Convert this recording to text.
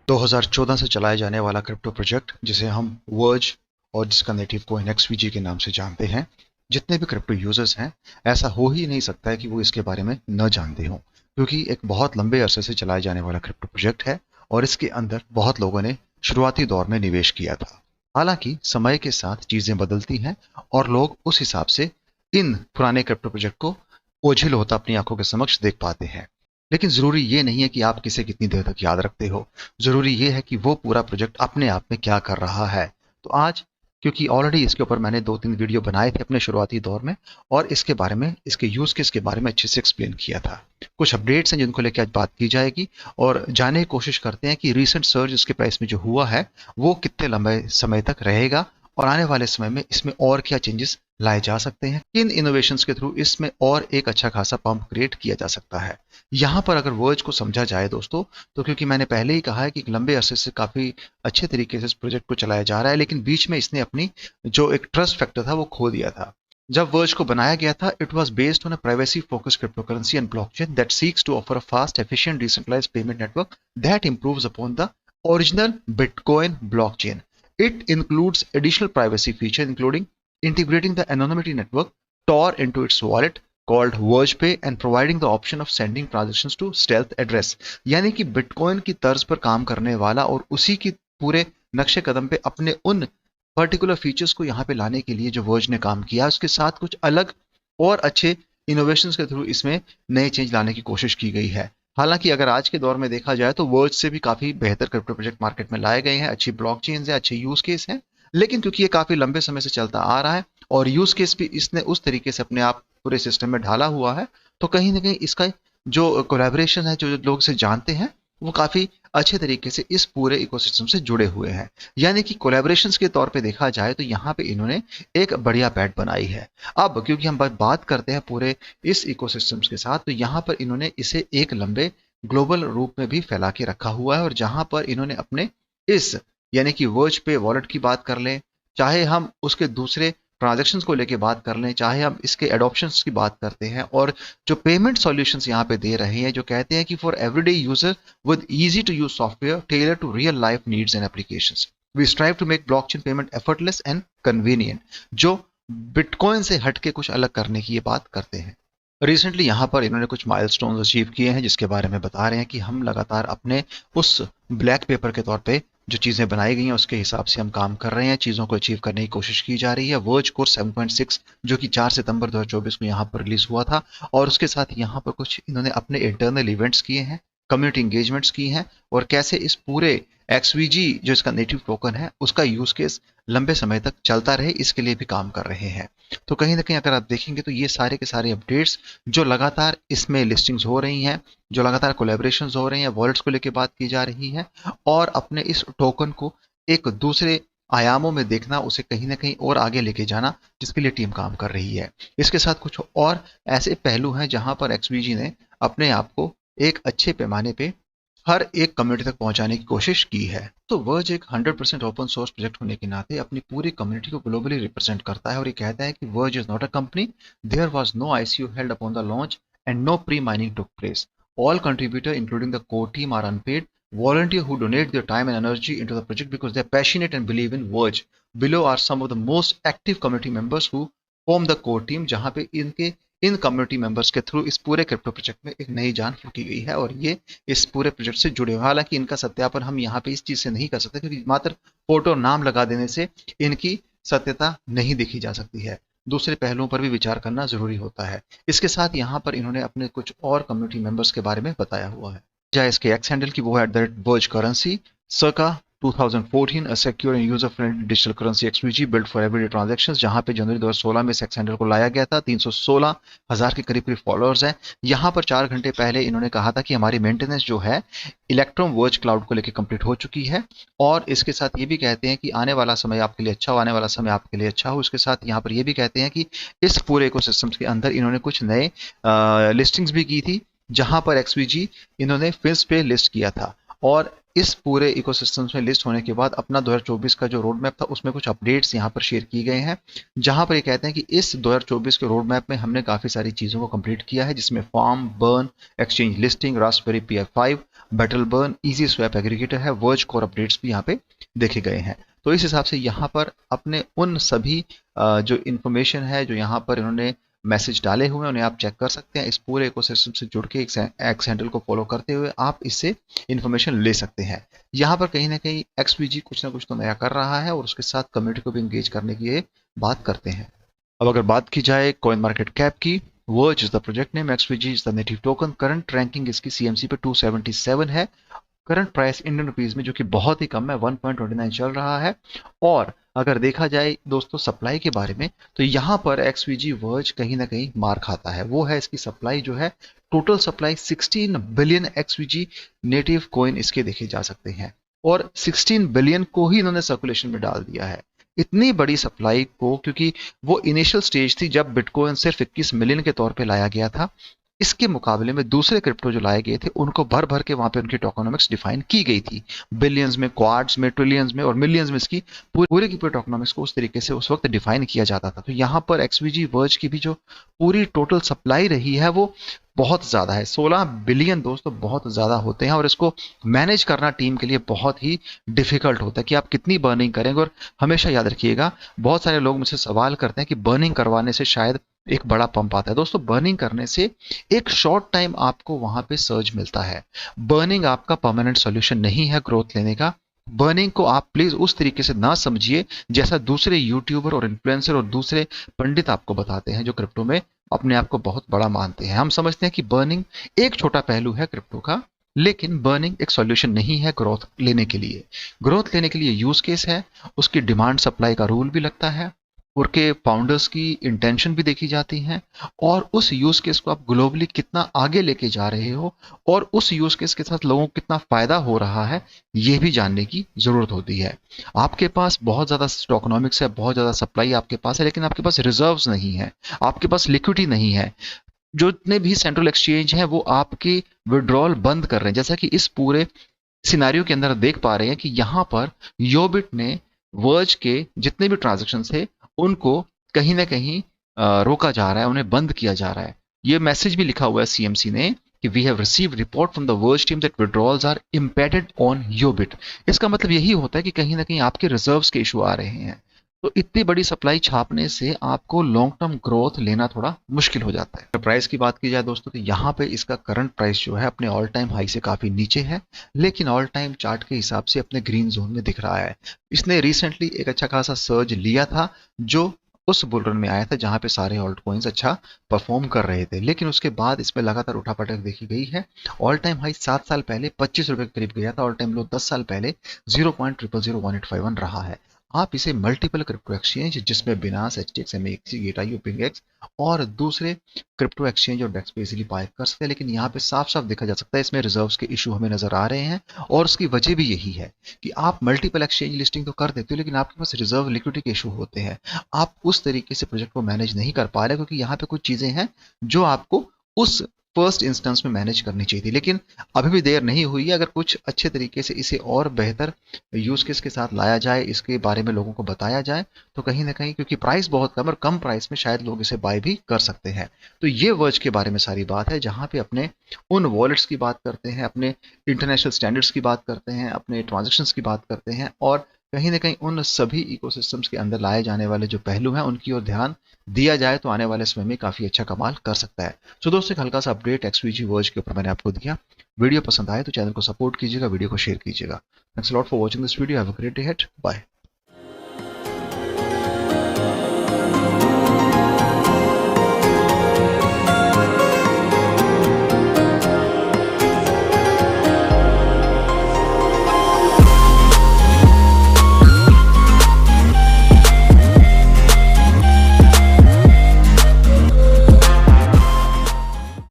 2014 से चलाया जाने वाला क्रिप्टो प्रोजेक्ट जिसे हम वर्ज और जिसका नेटिव कोइन एक्सवीजी के नाम से जानते हैं। जितने भी क्रिप्टो यूजर्स हैं, ऐसा हो ही नहीं सकता है कि वो इसके बारे में न जानते हों, क्योंकि एक बहुत लंबे अरसे से चलाया जाने वाला क्रिप्टो प्रोजेक्ट है और इसके अंदर बहुत लोगों ने शुरुआती दौर में निवेश किया था। हालांकि समय के साथ चीजें बदलती हैं और लोग उस हिसाब से इन पुराने क्रिप्टो प्रोजेक्ट को ओझिल होता अपनी आंखों के समक्ष देख पाते हैं। लेकिन जरूरी ये नहीं है कि आप किसे कितनी देर तक याद रखते हो, जरूरी ये है कि वो पूरा प्रोजेक्ट अपने आप में क्या कर रहा है। तो आज, क्योंकि ऑलरेडी इसके ऊपर मैंने 2-3 वीडियो बनाए थे अपने शुरुआती दौर में और इसके बारे में, इसके यूज केस के बारे में अच्छे से एक्सप्लेन किया था। कुछ अपडेट्स हैं जिनको लेकर आज बात की जाएगी और जानने की कोशिश करते हैं कि रीसेंट सर्ज इसके प्राइस में जो हुआ है वो कितने लंबे समय तक रहेगा और आने वाले समय में इसमें और क्या चेंजेस लाए जा सकते हैं, किन इनोवेशंस के थ्रू इसमें और एक अच्छा खासा पंप क्रिएट किया जा सकता है। यहाँ पर अगर वर्ज को समझा जाए दोस्तों, तो क्योंकि मैंने पहले ही कहा है कि लंबे अरसे से काफी अच्छे तरीके से इस प्रोजेक्ट को चलाया जा रहा है, लेकिन बीच में इसने अपनी जो एक ट्रस्ट फैक्टर था वो खो दिया था। जब वर्ज को बनाया गया था, it was based on a privacy focused cryptocurrency and blockchain that seeks to offer a fast efficient decentralised payment network that improves upon the original bitcoin blockchain. It includes additional privacy features including integrating the anonymity network Tor into its wallet called VergePay and providing the option of sending transactions to stealth address. यानी कि bitcoin की तर्ज पर काम करने वाला और उसी की पूरे नक्शे कदम पे अपने उन पर्टिकुलर फीचर्स को यहाँ पे लाने के लिए जो वर्ज ने काम किया, उसके साथ कुछ अलग और अच्छे इनोवेशंस के थ्रू इसमें नए चेंज लाने की कोशिश की गई है। हालांकि अगर आज के दौर में देखा जाए तो वर्ज से भी काफी बेहतर क्रिप्टो प्रोजेक्ट मार्केट में लाए गए हैं, अच्छी ब्लॉकचेन है, अच्छे यूज केस हैं, लेकिन क्योंकि ये काफी लंबे समय से चलता आ रहा है और यूज केस भी इसने उस तरीके से अपने आप पूरे सिस्टम में ढाला हुआ है, तो कहीं ना कहीं इसका जो कोलैबोरेशन है, जो लोग इसे जानते हैं, वो काफी अच्छे तरीके से इस पूरे इकोसिस्टम से जुड़े हुए हैं। यानी कि कोलैबोरेशंस के तौर पे देखा जाए तो यहाँ पे इन्होंने एक बढ़िया पैड बनाई है। अब क्योंकि हम बात करते हैं पूरे इस इकोसिस्टम्स के साथ, तो यहाँ पर इन्होंने इसे एक लंबे ग्लोबल रूप में भी फैला के रखा हुआ है और जहां पर इन्होंने अपने इस यानी कि वर्ज पे वॉलेट की बात कर लें, चाहे हम उसके दूसरे ट्रांजैक्शंस को लेके बात कर लें, चाहे हम इसके एडॉप्शंस की बात करते हैं और जो पेमेंट सॉल्यूशंस यहाँ पे दे रहे हैं, जो कहते हैं कि for everyday user with easy to use software tailor to real life needs and applications, we strive to make blockchain payment effortless and convenient, जो बिटकॉइन से हटके कुछ अलग करने की ये बात करते हैं। रिसेंटली यहाँ पर इन्होंने कुछ माइलस्टोन्स अचीव किए हैं जिसके बारे में बता रहे हैं कि हम लगातार अपने उस ब्लैक पेपर के तौर पे जो चीज़ें बनाई गई हैं उसके हिसाब से हम काम कर रहे हैं, चीज़ों को अचीव करने की कोशिश की जा रही है। वर्ज कोर 7.6 जो कि 4 सितंबर 2024 को यहाँ पर रिलीज हुआ था और उसके साथ यहाँ पर कुछ इन्होंने अपने इंटरनल इवेंट्स किए हैं, कम्युनिटी इंगेजमेंट्स की हैं और कैसे इस पूरे एक्सवीजी जो इसका नेटिव टोकन है उसका यूज केस लंबे समय तक चलता रहे, इसके लिए भी काम कर रहे हैं। तो कहीं ना कहीं अगर आप देखेंगे तो ये सारे के सारे अपडेट्स जो लगातार इसमें लिस्टिंग्स हो रही हैं, जो लगातार कोलैबोरेशंस हो रही हैं, वॉलेट्स को लेकर बात की जा रही है और अपने इस टोकन को एक दूसरे आयामों में देखना, उसे कहीं ना कहीं और आगे लेके जाना, जिसके लिए टीम काम कर रही है। इसके साथ कुछ और ऐसे पहलू हैं जहां पर एक्सवीजी ने अपने आप को एक अच्छे पैमाने पे हर एक कम्युनिटी तक पहुंचाने की कोशिश की है। तो वर्ज एक 100% ओपन सोर्स प्रोजेक्ट होने के नाते अपनी पूरी कम्युनिटी को ग्लोबली रिप्रेजेंट करता है और ये कहता है कि Verge is not a company, there was no ICO held upon the launch and no pre mining took place, all contributor including the core team are unpaid volunteer who donate their time and energy into the project because they are passionate and believe in Verge. Below are some of the most active community members who form the core team, जहां पे इन community members के through इस पूरे crypto project में एक नई जान फूकी गई है और ये इस पूरे प्रोजेक्ट से जुड़े हुए। हालांकि इनका सत्यापन हम यहाँ पे इस चीज से नहीं कर सकते क्योंकि मात्र फोटो नाम लगा देने से इनकी सत्यता नहीं देखी जा सकती है, दूसरे पहलुओं पर भी विचार करना जरूरी होता है। इसके साथ यहाँ पर इन्होंने अपने कुछ और कम्युनिटी मेंबर्स के बारे में बताया हुआ है। चाहे इसके एक्स हैंडल की वो है @Verge Currency, circa 2014 a secure and user friendly digital currency XVG built for everyday transactions, जहां पे जनवरी 2016 में इस एक्स हैंडल को लाया गया था। 316,000 के करीब करीब फॉलोअर्स हैं। यहाँ पर 4 घंटे पहले इन्होंने कहा था कि हमारी मेंटेनेंस जो है इलेक्ट्रम वर्ज क्लाउड को लेकर कंप्लीट हो चुकी है और इसके साथ ये भी कहते हैं कि आने वाला समय आपके लिए अच्छा हो, आने वाला समय आपके लिए अच्छा हो। इसके साथ यहाँ पर ये भी कहते हैं कि इस पूरे इकोसिस्टम्स के अंदर इन्होंने कुछ नए लिस्टिंग्स भी की थी जहां पर एक्सवीजी इन्होंने फिंस पे लिस्ट किया था और इस पूरे इकोसिस्टम्स में लिस्ट होने के बाद अपना 2024 का जो रोड मैप था उसमें कुछ अपडेट्स यहाँ पर शेयर किए गए हैं, जहां पर ये कहते हैं कि इस 2024 के रोड मैप में हमने काफ़ी सारी चीज़ों को कंप्लीट किया है, जिसमें form, burn, exchange listing, raspberry pi 5, battle burn, easy swap aggregator है, वर्ज कोर अपडेट्स भी यहाँ पे देखे गए हैं। तो इस हिसाब से यहाँ पर अपने उन सभी जो इन्फॉर्मेशन है जो यहाँ पर इन्होंने मैसेज डाले हुए हैं उन्हें आप चेक कर सकते हैं। इस पूरे इकोसिस्टम से जुड़ के एक्स हैंडल को फॉलो करते हुए आप इससे इन्फॉर्मेशन ले सकते हैं। यहाँ पर कहीं ना कहीं XVG कुछ ना कुछ तो नया कर रहा है और उसके साथ कम्युनिटी को भी इंगेज करने की ये बात करते हैं। अब अगर बात की जाए कॉइन मार्केट कैप की, verge is the project name, XVG is the native token, current ranking इसकी CMC पे 277 है, करंट प्राइस इंडियन रुपीज में जो कि बहुत ही कम है 1.29 चल रहा है। और अगर देखा जाए दोस्तों सप्लाई के बारे में तो यहाँ पर XVG वर्ज कहीं ना कहीं मार खाता है, वो है इसकी सप्लाई जो है, total supply 16 billion XVG native coin इसके देखे जा सकते हैं और 16 बिलियन को ही इन्होंने सर्कुलेशन में डाल दिया है। इतनी बड़ी सप्लाई को, क्योंकि वो इनिशियल स्टेज थी जब बिटकॉइन सिर्फ 21 मिलियन के तौर पे लाया गया था, इसके मुकाबले में दूसरे क्रिप्टो जो लाए गए थे उनको भर भर के वहां पे उनकी टोकनोमिक्स डिफाइन की गई थी, बिलियंस में, क्वाड्स में, ट्रिलियंस में और मिलियंस में इसकी पूरे की पूरी टोकनोमिक्स को उस तरीके से उस वक्त डिफाइन किया जाता था। तो यहाँ पर XVG वर्ज की भी जो पूरी टोटल सप्लाई रही है वो बहुत ज़्यादा है, 16 बिलियन दोस्तों बहुत ज़्यादा होते हैं और इसको मैनेज करना टीम के लिए बहुत ही डिफिकल्ट होता है कि आप कितनी बर्निंग करेंगे। और हमेशा याद रखिएगा, बहुत सारे लोग मुझसे सवाल करते हैं कि बर्निंग करवाने से शायद एक बड़ा पंप आता है। दोस्तों बर्निंग करने से एक शॉर्ट टाइम आपको वहां पे सर्ज मिलता है, बर्निंग आपका परमानेंट सॉल्यूशन नहीं है ग्रोथ लेने का। बर्निंग को आप प्लीज उस तरीके से ना समझिए जैसा दूसरे यूट्यूबर और इन्फ्लुएंसर और दूसरे पंडित आपको बताते हैं जो क्रिप्टो में अपने आप को बहुत बड़ा मानते हैं। हम समझते हैं कि बर्निंग एक छोटा पहलू है क्रिप्टो का, लेकिन बर्निंग एक सॉल्यूशन नहीं है ग्रोथ लेने के लिए। ग्रोथ लेने के लिए यूज केस है, उसकी डिमांड सप्लाई का रूल भी लगता है, उनके फाउंडर्स की इंटेंशन भी देखी जाती है और उस यूज केस को आप ग्लोबली कितना आगे लेके जा रहे हो और उस यूज केस के साथ लोगों को कितना फायदा हो रहा है ये भी जानने की जरूरत होती है। आपके पास बहुत ज्यादा टोकनोमिक्स है, बहुत ज्यादा सप्लाई आपके पास है, लेकिन आपके पास रिजर्व्स नहीं है, आपके पास लिक्विडिटी नहीं है। जो जितने भी सेंट्रल एक्सचेंज हैं वो आपके विड्रॉल बंद कर रहे हैं, जैसा कि इस पूरे सिनारियो के अंदर देख पा रहे हैं कि यहाँ पर योबिट ने वर्ज के जितने भी ट्रांजेक्शन थे उनको कहीं ना कहीं रोका जा रहा है, उन्हें बंद किया जा रहा है। ये मैसेज भी लिखा हुआ है CMC ने कि we have received report from the Verge team that withdrawals are impeded on YoBit. इसका मतलब यही होता है कि कहीं ना कहीं आपके रिजर्व्स के इशू आ रहे हैं। तो इतनी बड़ी सप्लाई छापने से आपको लॉन्ग टर्म ग्रोथ लेना थोड़ा मुश्किल हो जाता है। प्राइस की बात की जाए दोस्तों तो यहाँ पे इसका करंट प्राइस जो है अपने ऑल टाइम हाई से काफी नीचे है, लेकिन ऑल टाइम चार्ट के हिसाब से अपने ग्रीन जोन में दिख रहा है। इसने रिसेंटली एक अच्छा खासा सर्ज लिया था जो उस बुल रन में आया था जहां पे सारे ऑल्ट कॉइन्स अच्छा परफॉर्म कर रहे थे, लेकिन उसके बाद इसमें लगातार उठापटक देखी गई है। ऑल टाइम हाई 7 साल पहले 25 रुपए के करीब गया था, ऑल टाइम लो 10 साल पहले 0.000181 रहा है। आप इसे मल्टीपल क्रिप्टो एक्सचेंज जिसमें बिनास, HTX, MAX, गेटाईओ, पिंगएक्स और दूसरे क्रिप्टो एक्सचेंज और डेक्स पे इजीली बाय कर सकते हैं, लेकिन यहाँ पे साफ साफ देखा जा सकता है इसमें रिजर्व्स के इशू हमें नजर आ रहे हैं और उसकी वजह भी यही है कि आप मल्टीपल एक्सचेंज लिस्टिंग तो कर देते हो लेकिन आपके पास रिजर्व लिक्विडिटी के इशू होते हैं। आप उस तरीके से प्रोजेक्ट को मैनेज नहीं कर पा रहे क्योंकि यहाँ पे कुछ चीजें हैं जो आपको उस फर्स्ट इंस्टेंस में मैनेज करनी चाहिए थी, लेकिन अभी भी देर नहीं हुई है। अगर कुछ अच्छे तरीके से इसे और बेहतर यूज केस के साथ लाया जाए, इसके बारे में लोगों को बताया जाए, तो कहीं ना कहीं क्योंकि प्राइस बहुत कम और कम प्राइस में शायद लोग इसे बाय भी कर सकते हैं। तो ये वर्ज के बारे में सारी बात है जहां पे अपने उन वॉलेट्स की बात करते हैं, अपने इंटरनेशनल स्टैंडर्ड्स की बात करते हैं, अपने ट्रांजेक्शन्स की बात करते हैं और कहीं ना कहीं उन सभी इकोसिस्टम्स के अंदर लाए जाने वाले जो पहलू हैं उनकी ओर ध्यान दिया जाए तो आने वाले समय में काफी अच्छा कमाल कर सकता है। तो दोस्तों एक हल्का सा अपडेट XVG वर्ज के ऊपर मैंने आपको दिया। वीडियो पसंद आए तो चैनल को सपोर्ट कीजिएगा, वीडियो को शेयर कीजिएगा। Thanks a lot for watching this video. Have a great day ahead. Bye.